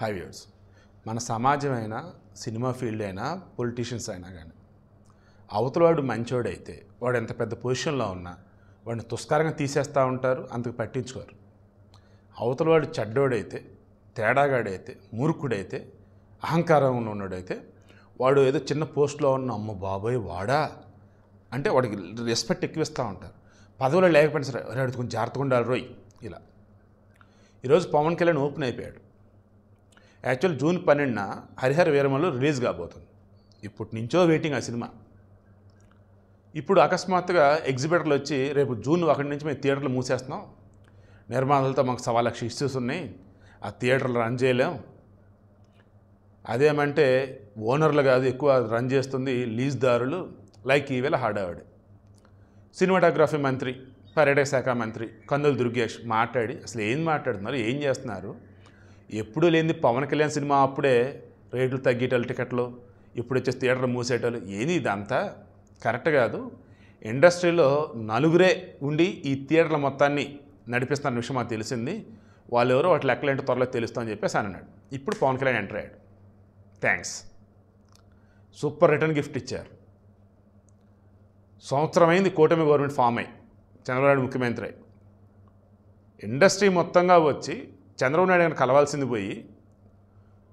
High viewers, మన సమాజం అయినా సినిమా ఫీల్డ్ అయినా పొలిటీషియన్స్ అయినా కానీ అవతలవాడు మంచోడైతే వాడు ఎంత పెద్ద పొజిషన్లో ఉన్నా వాడిని తుస్కారంగా తీసేస్తూ ఉంటారు, అంతకు పట్టించుకోరు. అవతలవాడు చెడ్డోడైతే, తేడాగాడైతే, మూర్ఖుడైతే, అహంకారం ఉన్నోడైతే వాడు ఏదో చిన్న పోస్ట్లో ఉన్న అమ్మ బాబోయ్ వాడా అంటే వాడికి రెస్పెక్ట్ ఎక్కువ ఇస్తూ ఉంటారు. పదవులు లేకపోయినా సరే వాడు కొంచెం జాగ్రత్తగా ఉండాలి రోయ్. ఇలా ఈరోజు పవన్ కళ్యాణ్ ఓపెన్ అయిపోయాడు. యాక్చువల్ జూన్ 12న హరిహర వీరమల్లు రిలీజ్ కాబోతుంది. ఇప్పటి నుంచో వెయిటింగ్ ఆ సినిమా. ఇప్పుడు అకస్మాత్తుగా ఎగ్జిబిటర్లు వచ్చి రేపు జూన్ 1 నుంచి మేము థియేటర్లు మూసేస్తున్నాం, నిర్మాణాలతో మాకు 1,00,000 ఇష్యూస్ ఉన్నాయి, ఆ థియేటర్లు రన్ చేయలేం. అదేమంటే ఓనర్లు కాదు ఎక్కువ రన్ చేస్తుంది లీజ్దారులు. లైక్ ఈవేళ హడావిడి సినిమాటోగ్రఫీ మంత్రి, పర్యాటక శాఖ మంత్రి కందుల దుర్గేష్ మాట్లాడి అసలు ఏం మాట్లాడుతున్నారు, ఏం చేస్తున్నారు, ఎప్పుడూ లేనిది పవన్ కళ్యాణ్ సినిమా అప్పుడే రేట్లు తగ్గేటోళ్ళు టికెట్లు, ఇప్పుడు వచ్చేసి థియేటర్లు మూసేటోళ్ళు, ఏది ఇదంతా కరెక్ట్ కాదు. ఇండస్ట్రీలో నలుగురే ఉండి ఈ థియేటర్ల మొత్తాన్ని నడిపిస్తున్న విషయం మాకు తెలిసింది, వాళ్ళు ఎవరో వాటి లెక్కలేంటి త్వరలో తెలుస్తామని చెప్పేసి అన్నాడు. ఇప్పుడు పవన్ కళ్యాణ్ ఎంటర్ అయ్యాడు. థ్యాంక్స్, సూపర్ రిటర్న్ గిఫ్ట్ ఇచ్చారు. సంవత్సరమైంది కూటమి గవర్నమెంట్ ఫామ్ అయ్యి, చంద్రబాబు నాయుడు ముఖ్యమంత్రి అయ్యి. ఇండస్ట్రీ మొత్తంగా వచ్చి చంద్రబాబు నాయుడు గారిని కలవాల్సింది పోయి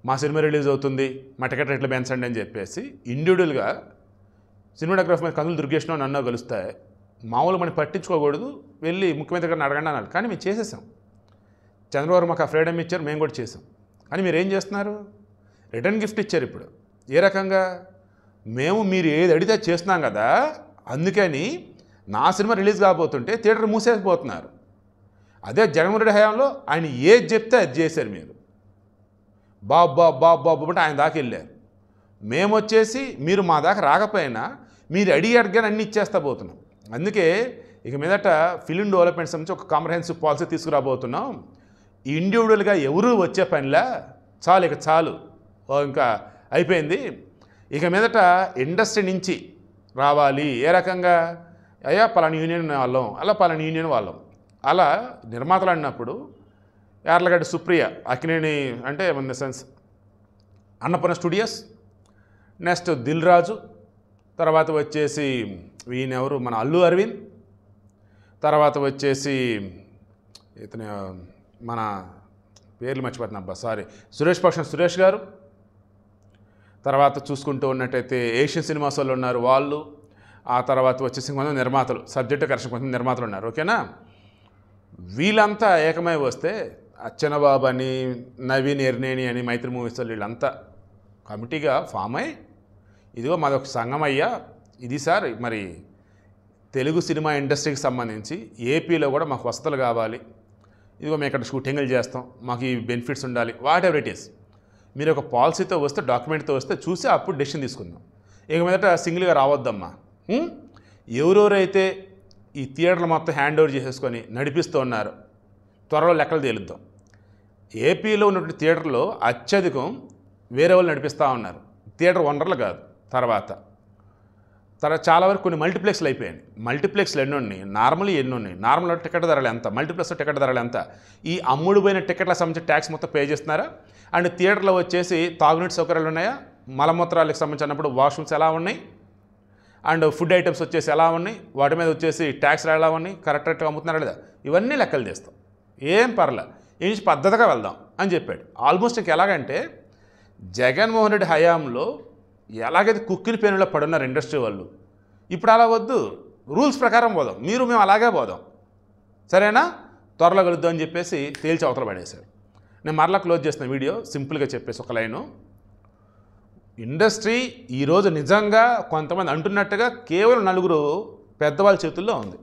మా సినిమా రిలీజ్ అవుతుంది, మా టికెట్ రేట్లు పెంచండి అని చెప్పేసి ఇండివిజువల్గా సినిమాటోగ్రఫీ మీద కందులు దుర్గేష్నో నన్ను కలుస్తాయి. మామూలు మనం పట్టించుకోకూడదు, వెళ్ళి ముఖ్యమంత్రి గారిని అడగండి అన్నారు. కానీ మేము చేసేసాం. చంద్రబాబు మాకు ఆ ఫ్రీడమ్ ఇచ్చారు, మేము కూడా చేసాం. కానీ మీరు ఏం చేస్తున్నారు, రిటర్న్ గిఫ్ట్ ఇచ్చారు. ఇప్పుడు ఏ రకంగా, మేము మీరు ఏది అడిగితే చేస్తున్నాం కదా, అందుకని నా సినిమా రిలీజ్ కాబోతుంటే థియేటర్ మూసేసిపోతున్నారు. అదే జగన్మోహన్ రెడ్డి హయాంలో ఆయన ఏది చెప్తే అది చేశారు. మీరు బాబు అంటే ఆయన దాకా వెళ్ళారు. మేము వచ్చేసి మీరు మా దాకా రాకపోయినా మీరు అడిగారు అన్నీ ఇచ్చేస్తా పోతున్నాం. అందుకే ఇక మీదట ఫిలిం డెవలప్మెంట్ సంబంధించి ఒక కాంప్రహెన్సివ్ పాలసీ తీసుకురాబోతున్నాం. ఇండివిజువల్గా ఎవరు వచ్చే పనిలా చాలు, ఇక చాలు, ఇంకా అయిపోయింది. ఇక మీదట ఇండస్ట్రీ నుంచి రావాలి. ఏ రకంగా, అయ్యా పలానా యూనియన్ వాళ్ళం, అలా పలానా యూనియన్ వాళ్ళం, అలా నిర్మాతలు అన్నప్పుడు యార్లగడ్డ సుప్రియ, అక్కినేని అంటే in the sense Annapurna studios, next Dil Raju, తర్వాత వచ్చేసి ఈయనెవరు మన అల్లు అరవింద్, తర్వాత వచ్చేసి ఇతను మన పేర్లు మర్చిపోతున్నా అబ్బా సారీ, సురేష్ గారు, తర్వాత చూసుకుంటూ ఉన్నట్టయితే ఏషియన్ సినిమాస్ వాళ్ళు ఉన్నారు వాళ్ళు, ఆ తర్వాత వచ్చేసి కొంతమంది నిర్మాతలు, సబ్జెక్టు కరెక్షన్ కొంతమంది నిర్మాతలు ఉన్నారు. ఓకేనా, వీళ్ళంతా ఏకమై వస్తే అచ్చనబాబు అని, నవీన్ ఎర్నేని అని, మైత్రి మూవీస్ వీళ్ళంతా కమిటీగా ఫామ్ అయ్యి ఇదిగో మాదొక సంఘం అయ్యా, ఇది సార్ మరి తెలుగు సినిమా ఇండస్ట్రీకి సంబంధించి ఏపీలో కూడా మాకు వసతులు కావాలి, ఇదిగో మేము ఇక్కడ షూటింగ్లు చేస్తాం, మాకు ఈ బెనిఫిట్స్ ఉండాలి, వాట్ ఎవర్ ఇట్ ఈస్. మీరు ఒక పాలసీతో వస్తే, డాక్యుమెంట్తో వస్తే చూసి అప్పుడు డెసిషన్ తీసుకుందాం. ఇక మీదట సింగిల్గా రావద్దమ్మా. ఎవరెవరైతే ఈ థియేటర్లు మొత్తం హ్యాండ్ ఓవర్ చేసేసుకొని నడిపిస్తూ ఉన్నారు, త్వరలో లెక్కలు తేలుద్దాం. ఏపీలో ఉన్నటువంటి థియేటర్లో అత్యధికం వేరే వాళ్ళు నడిపిస్తూ ఉన్నారు, థియేటర్ ఓనర్లు కాదు. తర్వాత చాలా వరకు కొన్ని మల్టీప్లెక్స్లు అయిపోయాయి. మల్టీప్లెక్స్లు ఎన్ని ఉన్నాయి, నార్మల్ ఎన్ని ఉన్నాయి, నార్మల్ టికెట్ ధరలు ఎంత, మల్టీప్లెక్స్ టికెట్ ధరలు ఎంత, ఈ అమ్ముడు పోయిన టికెట్లకు సంబంధించి ట్యాక్స్ మొత్తం పే చేస్తున్నారా? అండ్ థియేటర్లో వచ్చేసి తాగునీటి సౌకర్యాలు ఉన్నాయా, మలమూత్రాలకు సంబంధించినప్పుడు వాష్రూమ్స్ ఎలా ఉన్నాయి, అండ్ ఫుడ్ ఐటమ్స్ వచ్చేసి ఎలా ఉన్నాయి, వాటి మీద వచ్చేసి ట్యాక్స్లు ఎలా ఉన్నాయి, కరెక్ట్గా అమ్ముతున్నారా లేదా, ఇవన్నీ లెక్కలు చేస్తాం. ఏం పర్లే, ఈ నుంచి పద్ధతిగా వెళ్దాం అని చెప్పాడు. ఆల్మోస్ట్ ఇంక ఎలాగంటే జగన్మోహన్ రెడ్డి హయాంలో ఎలాగైతే కుక్కిలి పేనులో పడున్నారు ఇండస్ట్రీ వాళ్ళు, ఇప్పుడు అలా వద్దు, రూల్స్ ప్రకారం పోదాం, మేము అలాగే పోదాం, సరేనా, త్వరలో కలుద్దాం అని చెప్పేసి తేల్చి అవతల పడేశారు. నేను మరలా క్లోజ్ చేసిన వీడియో సింపుల్గా చెప్పేసి ఒక లైను, ఇండస్ట్రీ ఈరోజు నిజంగా కొంతమంది అంటున్నట్టుగా కేవలం 4 పెద్దవాళ్ళ చేతుల్లో ఉంది.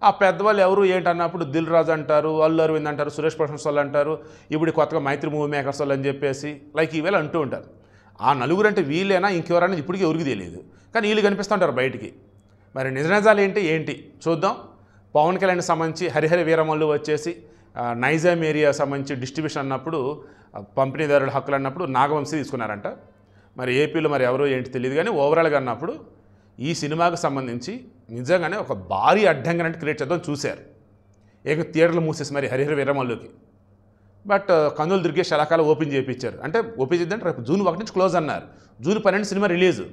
ఆ పెద్దవాళ్ళు ఎవరు ఏంటన్నప్పుడు దిల్ రాజు అంటారు, అల్లు అరవింద్ అంటారు, సురేష్ ప్రకాష్ వాళ్ళు అంటారు, ఇప్పుడు కొత్తగా మైత్రి మూవీ మేకర్స్ వాళ్ళు అని చెప్పేసి లైక్ ఈవేళ అంటూ ఉంటారు. ఆ 4 అంటే వీళ్ళైనా ఇంకెవరైనా ఇప్పటికీ ఎవరికి తెలియదు, కానీ వీళ్ళు కనిపిస్తుంటారు బయటికి. మరి నిజాలు ఏంటి చూద్దాం. పవన్ కళ్యాణ్కి సంబంధించి హరిహర వీరమల్లు వచ్చేసి నైజాం ఏరియా సంబంధించి డిస్ట్రిబ్యూషన్ అన్నప్పుడు, పంపిణీదారుల హక్కులు అన్నప్పుడు నాగవంశీ తీసుకున్నారంట. మరి ఏపీలో మరి ఎవరో ఏంటి తెలియదు, కానీ ఓవరాల్గా అన్నప్పుడు ఈ సినిమాకు సంబంధించి నిజంగానే ఒక భారీ అడ్డంగా క్రియేట్ చేద్దాం చూశారు. థియేటర్లు మూసేసి మరి హరిహర వీరమల్లుకి బట్ కందులు దుర్గేష్ అలాకాల ఓపెన్ చేయించారు. అంటే ఓపెన్ చేద్దంటే రేపు జూన్ 1 నుంచి క్లోజ్ అన్నారు. June 12 cinema release.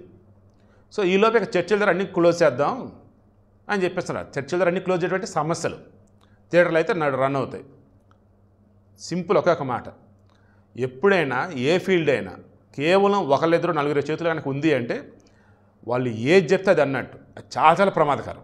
సో ఈలోపు ఇక చర్చిల దగ్గర అన్నీ క్లోజ్ చేద్దాం అని చెప్పేస్తున్నారు. చర్చిల దగ్గర అన్నీ క్లోజ్ చేయడం సమస్యలు, థియేటర్లు అయితే రన్ అవుతాయి. సింపుల్ ఒకే మాట, ఎప్పుడైనా ఏ ఫీల్డ్ అయినా కేవలం ఒకళ్ళిద్దరు నలుగురు చేతులు కనుక ఉంది అంటే వాళ్ళు ఏది చెప్తే అది అన్నట్టు. అది చాలా చాలా ప్రమాదకరం.